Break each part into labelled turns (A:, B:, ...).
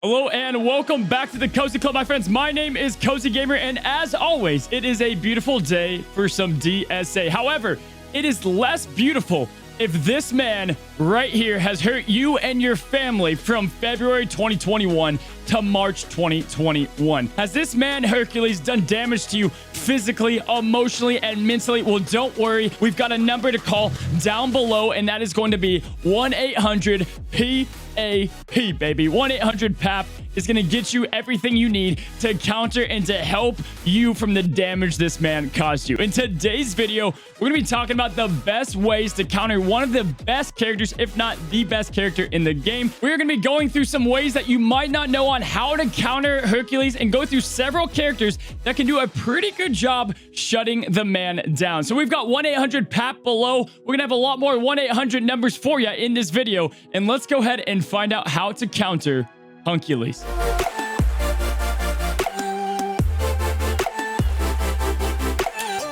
A: Hello and welcome back to the Cozy Club, my friends. My name is Cozy Gamer, and as always, it is a beautiful day for some DSA. However, it is less beautiful if this man right here has hurt you and your family from February 2021 to March 2021. Has this man, Hercules, done damage to you physically, emotionally, and mentally? Well, don't worry. We've got a number to call down below, and that is going to be 1-800-PAP, baby. 1-800-PAP is going to get you everything you need to counter and to help you from the damage this man caused you. In today's video, we're going to be talking about the best ways to counter one of the best characters, if not the best character in the game. We're going to be going through some ways that you might not know on how to counter Hercules and go through several characters that can do a pretty good job shutting the man down. So we've got 1-800-PAP below. We're going to have a lot more 1-800 numbers for you in this video. And let's go ahead and find out how to counter Hercules.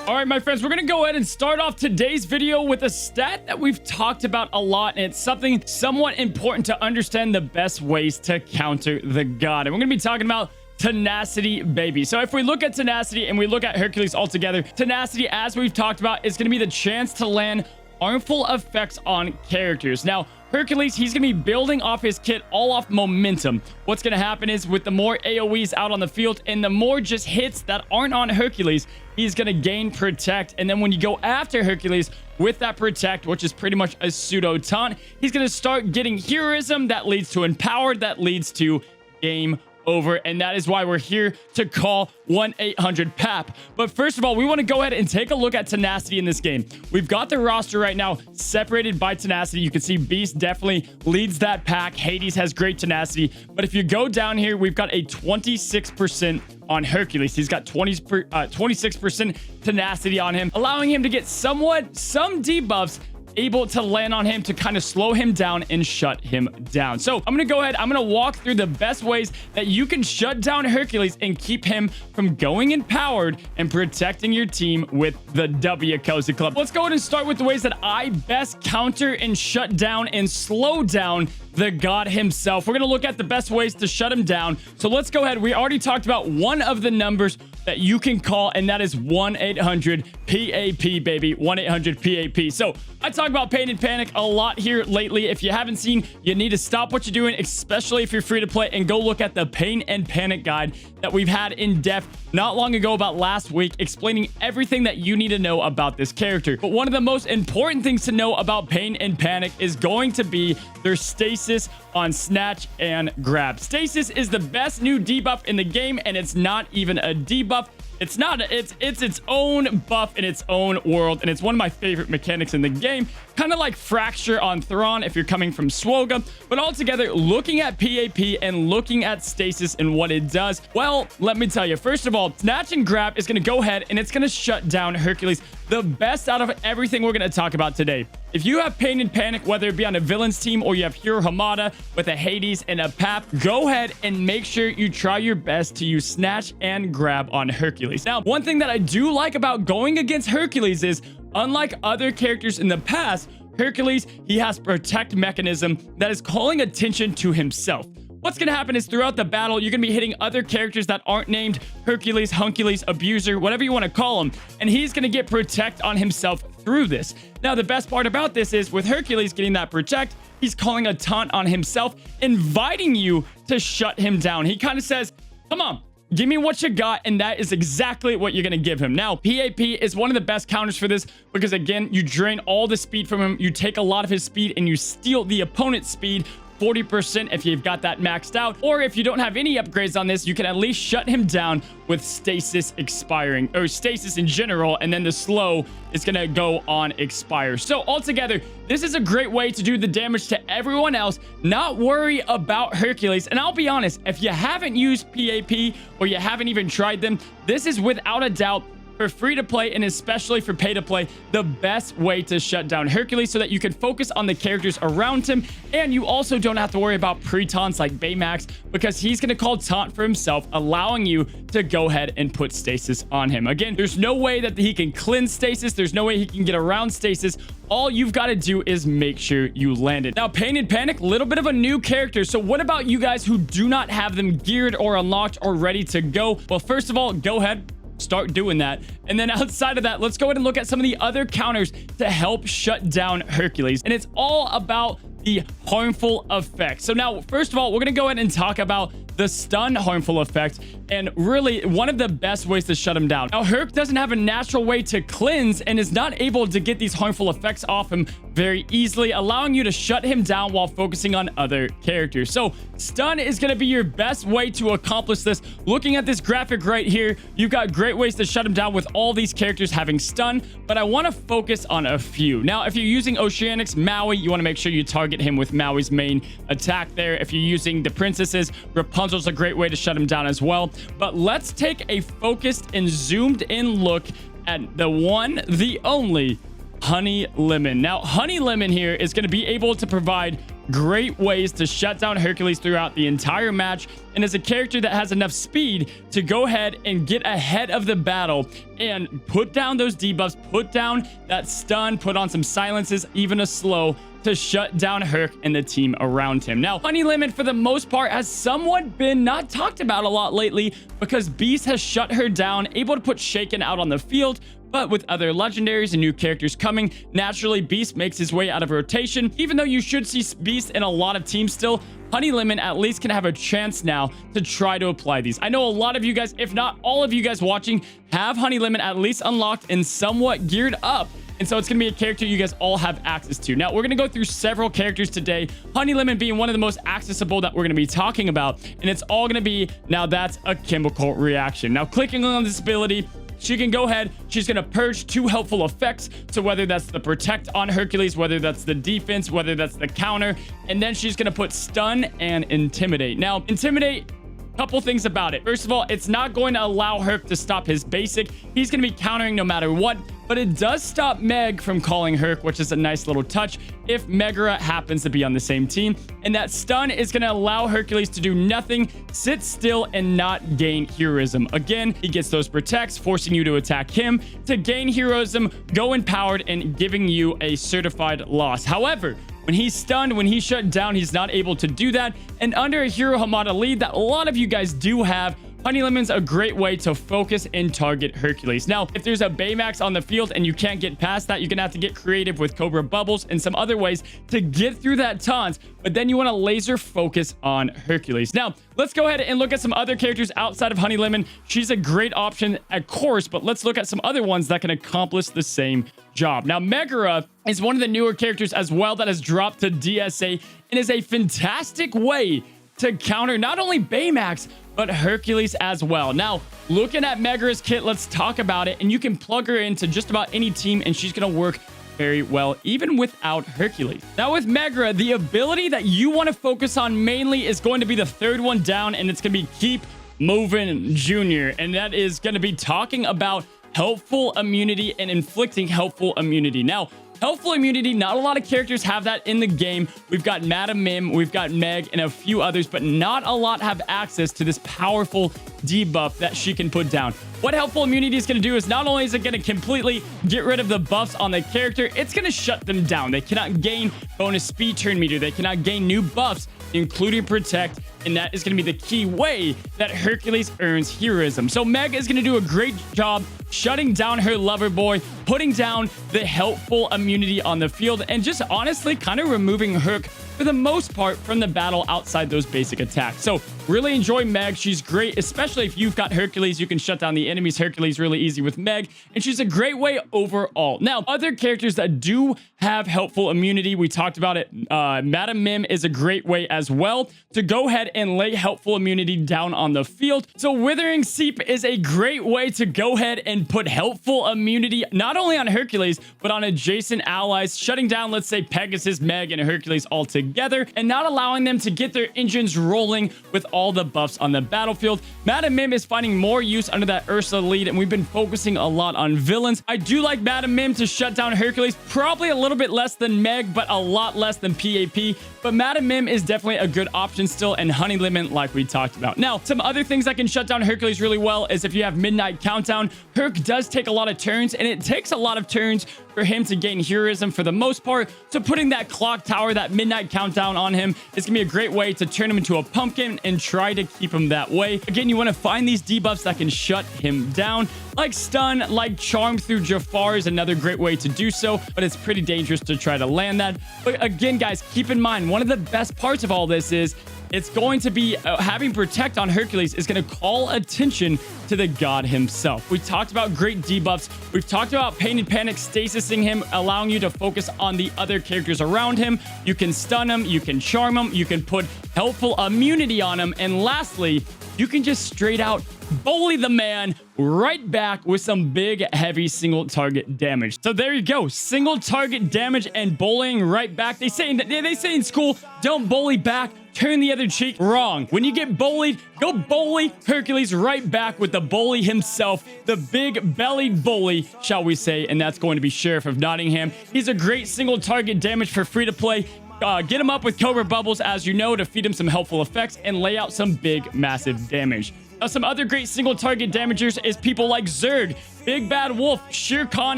A: All right, my friends, we're going to go ahead and start off today's video with a stat that we've talked about a lot, and it's something somewhat important to understand the best ways to counter the god. And we're going to be talking about Tenacity, baby. So if we look at Tenacity and we look at Hercules altogether, Tenacity, as we've talked about, is going to be the chance to land harmful effects on characters. Now, Hercules, he's going to be building off his kit all off momentum. What's going to happen is with the more AoEs out on the field and the more just hits that aren't on Hercules, he's going to gain protect. And then when you go after Hercules with that protect, which is pretty much a pseudo taunt, he's going to start getting heroism that leads to empowered, that leads to game over. And that is why we're here to call 1-800-PAP. But first of all, we want to go ahead and take a look at Tenacity in this game. We've got the roster right now separated by Tenacity. You can see Beast definitely leads that pack. Hades has great Tenacity. But if you go down here, we've got a 26% on Hercules. He's got 26% Tenacity on him, allowing him to get some debuffs able to land on him to kind of slow him down and shut him down. So I'm going to go ahead. I'm going to walk through the best ways that you can shut down Hercules and keep him from going empowered and protecting your team with the W Cozy Club. Let's go ahead and start with the ways that I best counter and shut down and slow down the god himself. We're going to look at the best ways to shut him down. So let's go ahead. We already talked about one of the numbers that you can call, and that is 1-800-PAP, baby. 1-800-PAP. So I talk about Pain and Panic a lot here lately. If you haven't seen, you need to stop what you're doing, especially if you're free to play, and go look at the Pain and Panic guide that we've had in depth not long ago, about last week, explaining everything that you need to know about this character. But one of the most important things to know about Pain and Panic is going to be their stasis on snatch and grab. Stasis is the best new debuff in the game, and it's not even a debuff. It's its own buff in its own world, and it's one of my favorite mechanics in the game. Kind of like Fracture on Thrawn if you're coming from Swoga. But altogether, looking at PAP and looking at Stasis and what it does, well, let me tell you. First of all, Snatch and Grab is going to go ahead and it's going to shut down Hercules, the best out of everything we're going to talk about today. If you have Pain and Panic, whether it be on a villain's team or you have Hero Hamada with a Hades and a Pap, go ahead and make sure you try your best to use Snatch and Grab on Hercules. Now, one thing that I do like about going against Hercules is, unlike other characters in the past, Hercules, he has protect mechanism that is calling attention to himself. What's going to happen is throughout the battle, you're going to be hitting other characters that aren't named Hercules, Huncules, Abuser, whatever you want to call him, and he's going to get protect on himself through this. Now, the best part about this is with Hercules getting that protect, he's calling a taunt on himself, inviting you to shut him down. He kind of says, come on, give me what you got, and that is exactly what you're going to give him. Now, PAP is one of the best counters for this because, again, you drain all the speed from him, you take a lot of his speed, and you steal the opponent's speed 40% if you've got that maxed out. Or if you don't have any upgrades on this, you can at least shut him down with Stasis expiring, or Stasis in general, and then the slow is going to go on expire. So altogether, this is a great way to do the damage to everyone else, not worry about Hercules. And I'll be honest, if you haven't used PAP or you haven't even tried them, this is without a doubt for free to play and especially for pay to play, the best way to shut down Hercules so that you can focus on the characters around him. And you also don't have to worry about pre-taunts like Baymax because he's going to call taunt for himself, allowing you to go ahead and put stasis on him. Again, there's no way that he can cleanse stasis. There's no way he can get around stasis. All you've got to do is make sure you land it. Now, Pain and Panic, little bit of a new character. So what about you guys who do not have them geared or unlocked or ready to go? Well, first of all, go ahead, start doing that. And then outside of that, let's go ahead and look at some of the other counters to help shut down Hercules. And it's all about the harmful effect. So now, first of all, we're going to go ahead and talk about the stun harmful effect, and really one of the best ways to shut him down. Now, Herc doesn't have a natural way to cleanse and is not able to get these harmful effects off him very easily, allowing you to shut him down while focusing on other characters. So stun is going to be your best way to accomplish this. Looking at this graphic right here, you've got great ways to shut him down with all these characters having stun, but I want to focus on a few. Now, if you're using Oceanics, Maui, you want to make sure you target him with Maui's main attack there. If you're using the princesses, Rapunzel's a great way to shut him down as well. But let's take a focused and zoomed in look at the one, the only Honey Lemon. Now, Honey Lemon here is going to be able to provide great ways to shut down Hercules throughout the entire match, and is a character that has enough speed to go ahead and get ahead of the battle and put down those debuffs, put down that stun, put on some silences, even a slow, to shut down Herc and the team around him. Now, Honey Lemon, for the most part, has somewhat been not talked about a lot lately because Beast has shut her down, able to put Shaken out on the field. But with other legendaries and new characters coming, naturally, Beast makes his way out of rotation. Even though you should see Beast in a lot of teams still, Honey Lemon at least can have a chance now to try to apply these. I know a lot of you guys, if not all of you guys watching, have Honey Lemon at least unlocked and somewhat geared up. And so it's going to be a character you guys all have access to. Now, we're going to go through several characters today, Honey Lemon being one of the most accessible that we're going to be talking about. And it's all going to be, now that's a chemical reaction. Now, clicking on this ability, she can go ahead, she's going to purge 2 helpful effects. So whether that's the protect on Hercules, whether that's the defense, whether that's the counter, and then she's going to put stun and intimidate. Now, intimidate, couple things about it. First of all, it's not going to allow Herc to stop his basic. He's going to be countering no matter what, but it does stop Meg from calling Herc, which is a nice little touch if Megara happens to be on the same team. And that stun is going to allow Hercules to do nothing, sit still, and not gain heroism. Again, he gets those protects, forcing you to attack him to gain heroism, go empowered, and giving you a certified loss. However, when he's stunned, when he's shut down, he's not able to do that. And under a Hero Hamada lead that a lot of you guys do have, Honey Lemon's a great way to focus and target Hercules. Now, if there's a Baymax on the field and you can't get past that, you're going to have to get creative with Cobra Bubbles and some other ways to get through that taunt. But then you want to laser focus on Hercules. Now, let's go ahead and look at some other characters outside of Honey Lemon. She's a great option, of course, but let's look at some other ones that can accomplish the same job. Now, Megara is one of the newer characters as well that has dropped to DSA and is a fantastic way to counter not only Baymax, but Hercules as well. Now, looking at Megara's kit, let's talk about it. And you can plug her into just about any team and she's going to work very well, even without Hercules. Now, with Megara, the ability that you want to focus on mainly is going to be the third one down, and it's going to be Keep Moving Junior. And that is going to be talking about helpful immunity and inflicting helpful immunity. Now, helpful immunity, not a lot of characters have that in the game. We've got Madam Mim, we've got Meg, and a few others, but not a lot have access to this powerful debuff that she can put down. What helpful immunity is going to do is not only is it going to completely get rid of the buffs on the character, it's going to shut them down. They cannot gain bonus speed turn meter. They cannot gain new buffs, including protect, and that is going to be the key way that Hercules earns heroism. So Meg is going to do a great job shutting down her lover boy, putting down the helpful immunity on the field, and just honestly kind of removing Herc for the most part from the battle outside those basic attacks. So really enjoy Meg. She's great, especially if you've got Hercules. You can shut down the enemy's Hercules really easy with Meg, and she's a great way overall. Now, other characters that do have helpful immunity, we talked about it. Madam Mim is a great way as well to go ahead and lay helpful immunity down on the field. So Withering Seep is a great way to go ahead and put helpful immunity not only on Hercules, but on adjacent allies, shutting down, let's say, Pegasus, Meg, and Hercules all together, and not allowing them to get their engines rolling with all the buffs on the battlefield. Madam Mim is finding more use under that Ursa lead, and we've been focusing a lot on villains. I do like Madam Mim to shut down Hercules, probably a little bit less than Meg, but a lot less than PAP. But Madam Mim is definitely a good option still, and Honey Lemon like we talked about. Now, some other things that can shut down Hercules really well is if you have Midnight Countdown. Herc does take a lot of turns, and it takes a lot of turns for him to gain heroism for the most part. So putting that clock tower, that Midnight Countdown on him is going to be a great way to turn him into a pumpkin and try to keep him that way. Again, you want to find these debuffs that can shut him down. Like Stun, like Charm through Jafar is another great way to do so, but it's pretty dangerous to try to land that. But again, guys, keep in mind, one of the best parts of all this is it's going to be having Protect on Hercules is going to call attention to the god himself. We talked about great debuffs. We've talked about Pain and Panic stasising him, allowing you to focus on the other characters around him. You can stun him, you can charm him, you can put helpful immunity on him, and lastly, you can just straight out bully the man right back with some big, heavy single target damage. So there you go. Single target damage and bullying right back. They say in school, don't bully back, turn the other cheek. Wrong. When you get bullied, go bully Hercules right back with the bully himself, the big bellied bully, shall we say, and that's going to be Sheriff of Nottingham. He's a great single target damage for free to play. Get him up with Cobra Bubbles, as you know, to feed him some helpful effects and lay out some big, massive damage. Now, some other great single target damagers is people like Zerg, Big Bad Wolf, Shere Khan,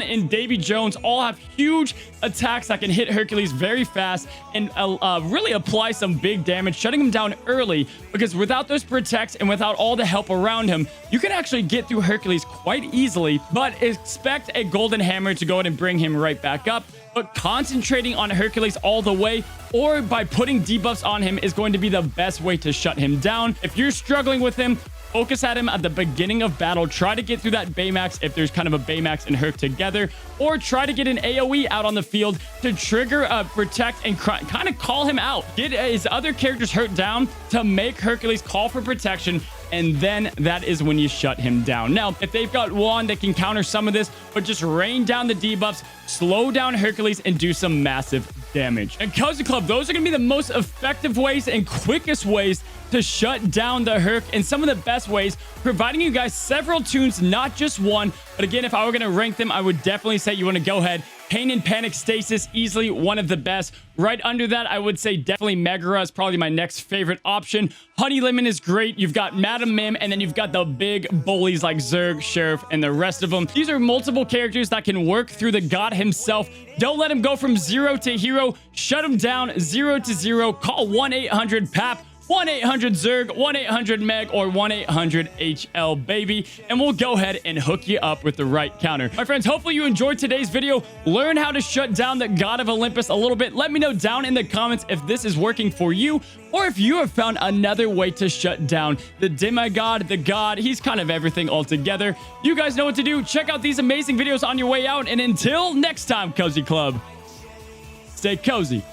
A: and Davy Jones all have huge attacks that can hit Hercules very fast and really apply some big damage, shutting him down early, because without those protects and without all the help around him, you can actually get through Hercules quite easily, but expect a Golden Hammer to go ahead and bring him right back up. But concentrating on Hercules all the way, or by putting debuffs on him, is going to be the best way to shut him down. If you're struggling with him, focus at him at the beginning of battle. Try to get through that Baymax if there's kind of a Baymax and Herc together, or try to get an AoE out on the field to trigger a Protect and kind of call him out. Get his other characters hurt down to make Hercules call for protection, and then that is when you shut him down. Now, if they've got Wand, they can counter some of this, but just rain down the debuffs, slow down Hercules, and do some massive damage. And Cozy Club, those are going to be the most effective ways and quickest ways to shut down the Herc, and some of the best ways, providing you guys several tunes, not just one. But again, if I were going to rank them, I would definitely say you want to go ahead. Pain and Panic Stasis, easily one of the best. Right under that, I would say definitely Megara is probably my next favorite option. Honey Lemon is great. You've got Madam Mim, and then you've got the big bullies like Zerg, Sheriff, and the rest of them. These are multiple characters that can work through the god himself. Don't let him go from 0 to hero. Shut him down 0 to 0. Call 1-800-PAP. 1-800-ZERG, 1-800-MEG, or 1-800-HL, baby, and we'll go ahead and hook you up with the right counter. My friends, hopefully you enjoyed today's video. Learn how to shut down the God of Olympus a little bit. Let me know down in the comments if this is working for you, or if you have found another way to shut down the demigod, the god. He's kind of everything altogether. You guys know what to do. Check out these amazing videos on your way out, and until next time, Cozy Club, stay cozy